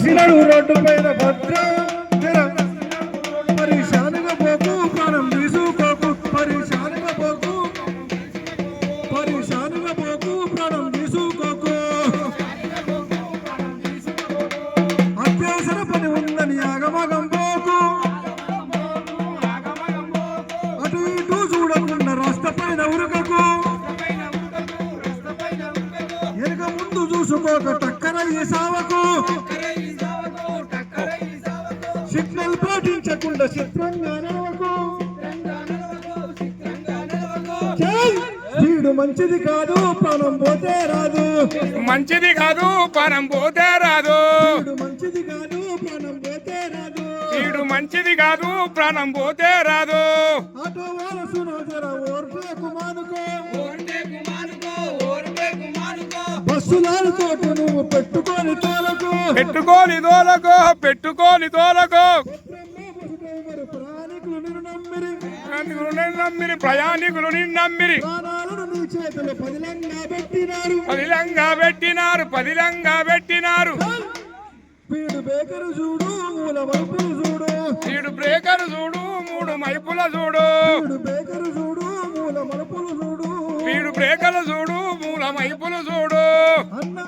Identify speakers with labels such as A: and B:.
A: కలిసినడు road పైన భద్రం పరిశానుగా పోకు ప్రాణం తీసుకోకు పరిశానుగా పోకు ప్రాణం తీసుకోకు అత్యవసర పని ఉందని ఆగమగం పోకు అటు ఇటు చూడకుండా రాష్ట్ర పైన ఉరకకు ఎనక ముందు చూసుకోక టక్కరయ్యి సావకు సిగ్నల్ పాటించకుండా చిత్రంగా నడవకు వీడు మంచిది కాదు ప్రాణం పోతే రాదు
B: మంచిది కాదు ప్రాణం పోతే రాదు
A: మంచిది కాదు ప్రాణం పోతే రాదు
B: వీడు మంచిది కాదు ప్రాణం పోతే రాదు
A: ఆటో వాళ్ళ సునో జర ఓర్పేకు మానుకో బస్సులాలతో నువ్వు పెట్టుకొని తోలకు
B: ప్రయాణికులు నమ్మిరి పదిలంగా పెట్టినారు
A: వీడు బ్రేకరు చూడు మూల వైపులు చూడు
B: వీడు బ్రేకరు చూడు మూడు మైపుల చూడు
A: బ్రేకరు చూడు మూల మలుపులు చూడు
B: వీడు బ్రేకలు చూడు మూల మైపులు చూడు
A: అన్నా